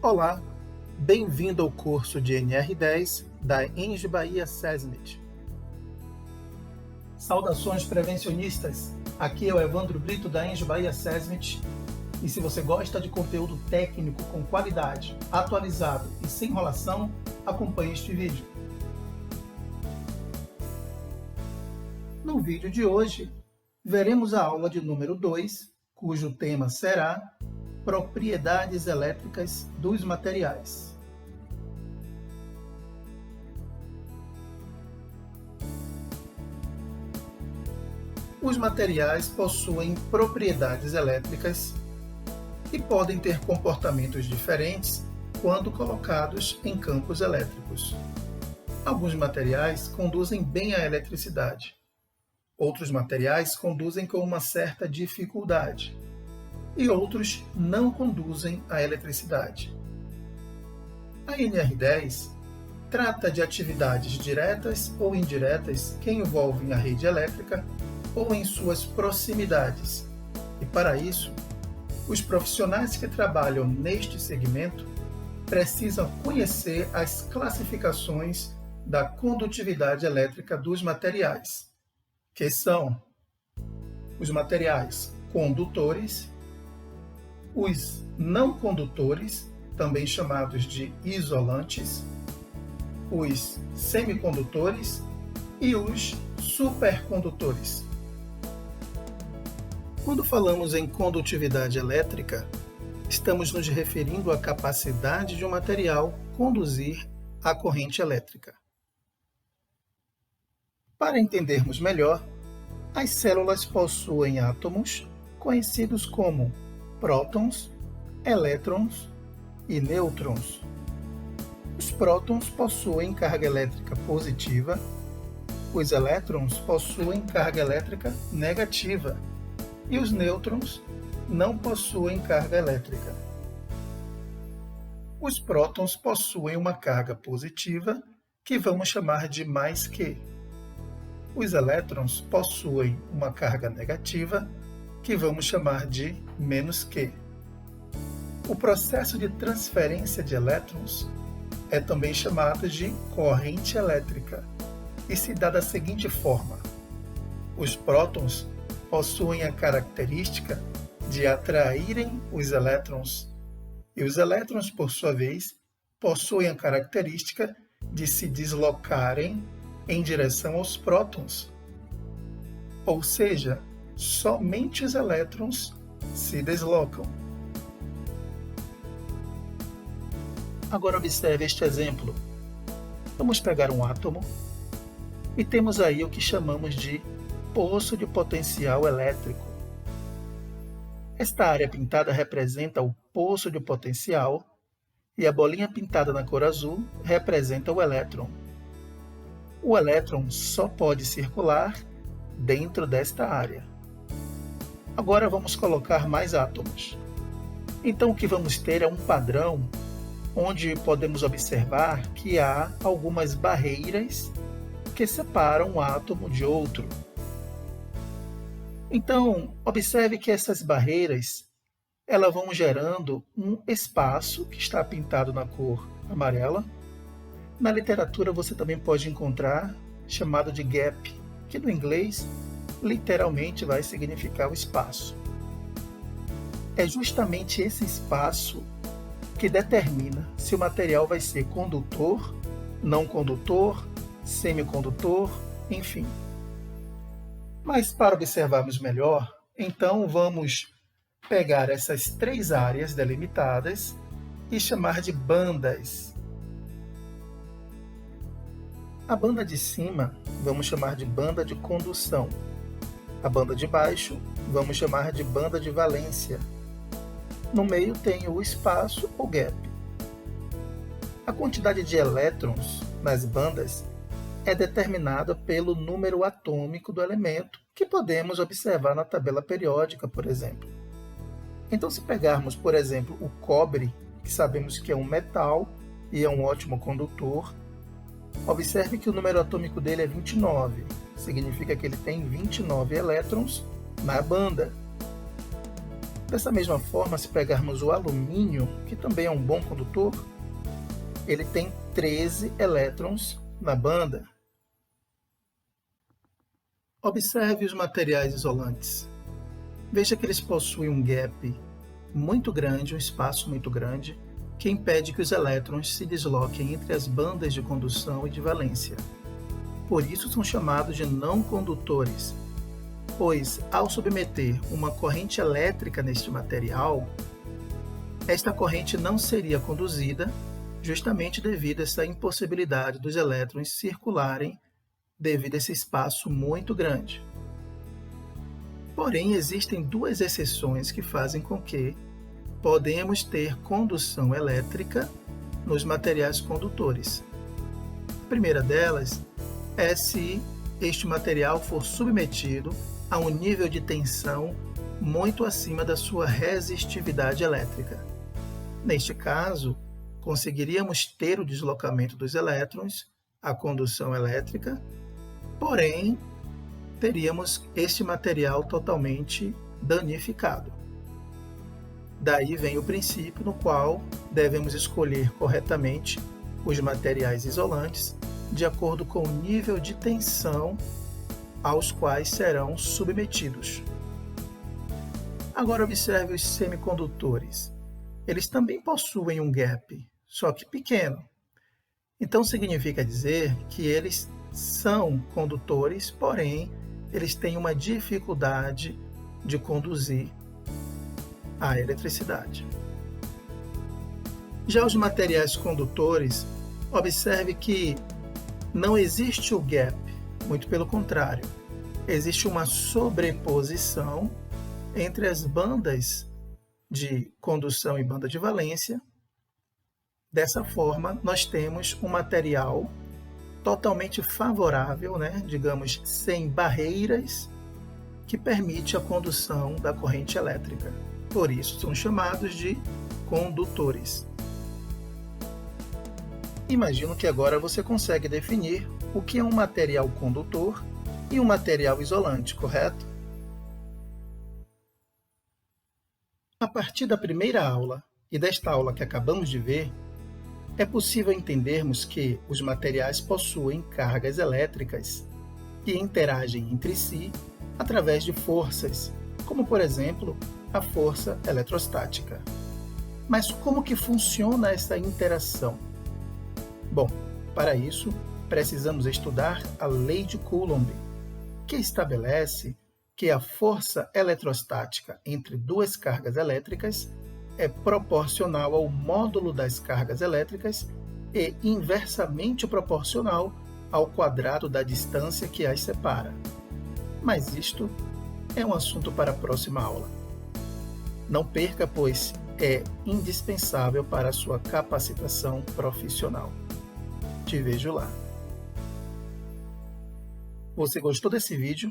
Olá, bem-vindo ao curso de NR10 da ENGE Bahia SESMIT. Saudações prevencionistas, aqui é o Evandro Brito da ENGE Bahia SESMIT e se você gosta de conteúdo técnico com qualidade, atualizado e sem enrolação, acompanhe este vídeo. No vídeo de hoje, veremos a aula de número 2, cujo tema será Propriedades elétricas dos materiais. Os materiais possuem propriedades elétricas e podem ter comportamentos diferentes quando colocados em campos elétricos. Alguns materiais conduzem bem a eletricidade. Outros materiais conduzem com uma certa dificuldade. E outros não conduzem a eletricidade. A NR10 trata de atividades diretas ou indiretas que envolvem a rede elétrica ou em suas proximidades. E para isso, os profissionais que trabalham neste segmento precisam conhecer as classificações da condutividade elétrica dos materiais, que são os materiais condutores, os não condutores, também chamados de isolantes, os semicondutores e os supercondutores. Quando falamos em condutividade elétrica, estamos nos referindo à capacidade de um material conduzir a corrente elétrica. Para entendermos melhor, as células possuem átomos conhecidos como prótons, elétrons e nêutrons. Os prótons possuem carga elétrica positiva, os elétrons possuem carga elétrica negativa e os nêutrons não possuem carga elétrica. Os prótons possuem uma carga positiva que vamos chamar de mais que. Os elétrons possuem uma carga negativa que vamos chamar de menos que. O processo de transferência de elétrons é também chamado de corrente elétrica e se dá da seguinte forma: os prótons possuem a característica de atraírem os elétrons e os elétrons, por sua vez, possuem a característica de se deslocarem em direção aos prótons. Ou seja, somente os elétrons se deslocam. Agora observe este exemplo. Vamos pegar um átomo e temos aí o que chamamos de poço de potencial elétrico. Esta área pintada representa o poço de potencial e a bolinha pintada na cor azul representa o elétron. O elétron só pode circular dentro desta área. Agora vamos colocar mais átomos. Então o que vamos ter é um padrão onde podemos observar que há algumas barreiras que separam um átomo de outro. Então, observe que essas barreiras elas vão gerando um espaço que está pintado na cor amarela. Na literatura você também pode encontrar chamado de gap, que no inglês literalmente vai significar o espaço. É justamente esse espaço que determina se o material vai ser condutor, não condutor, semicondutor, enfim. Mas para observarmos melhor, então vamos pegar essas três áreas delimitadas e chamar de bandas. A banda de cima vamos chamar de banda de condução. A banda de baixo vamos chamar de banda de valência. No meio tem o espaço ou gap. A quantidade de elétrons nas bandas é determinada pelo número atômico do elemento, que podemos observar na tabela periódica, por exemplo. Então, se pegarmos, por exemplo, o cobre, que sabemos que é um metal e é um ótimo condutor, observe que o número atômico dele é 29, significa que ele tem 29 elétrons na banda. Dessa mesma forma, se pegarmos o alumínio, que também é um bom condutor, ele tem 13 elétrons na banda. Observe os materiais isolantes. Veja que eles possuem um gap muito grande, um espaço muito grande, que impede que os elétrons se desloquem entre as bandas de condução e de valência. Por isso são chamados de não condutores, pois, ao submeter uma corrente elétrica neste material, esta corrente não seria conduzida justamente devido a essa impossibilidade dos elétrons circularem devido a esse espaço muito grande. Porém, existem duas exceções que fazem com que podemos ter condução elétrica nos materiais condutores. A primeira delas é se este material for submetido a um nível de tensão muito acima da sua resistividade elétrica. Neste caso, conseguiríamos ter o deslocamento dos elétrons, a condução elétrica, porém, teríamos este material totalmente danificado. Daí vem o princípio no qual devemos escolher corretamente os materiais isolantes de acordo com o nível de tensão aos quais serão submetidos. Agora observe os semicondutores. Eles também possuem um gap, só que pequeno. Então significa dizer que eles são condutores, porém eles têm uma dificuldade de conduzir a eletricidade. Já os materiais condutores, observe que não existe o gap, muito pelo contrário, existe uma sobreposição entre as bandas de condução e banda de valência. Dessa forma, nós temos um material totalmente favorável, digamos, sem barreiras, que permite a condução da corrente elétrica. Por isso, são chamados de condutores. Imagino que agora você consegue definir o que é um material condutor e um material isolante, correto? A partir da primeira aula e desta aula que acabamos de ver, é possível entendermos que os materiais possuem cargas elétricas que interagem entre si através de forças, como por exemplo, a força eletrostática. Mas como que funciona essa interação? Bom, para isso, precisamos estudar a lei de Coulomb, que estabelece que a força eletrostática entre duas cargas elétricas é proporcional ao módulo das cargas elétricas e inversamente proporcional ao quadrado da distância que as separa. Mas isto é um assunto para a próxima aula. Não perca, pois é indispensável para a sua capacitação profissional. Te vejo lá. Você gostou desse vídeo?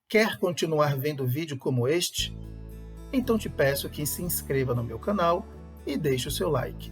Quer continuar vendo vídeo como este? Então te peço que se inscreva no meu canal e deixe o seu like.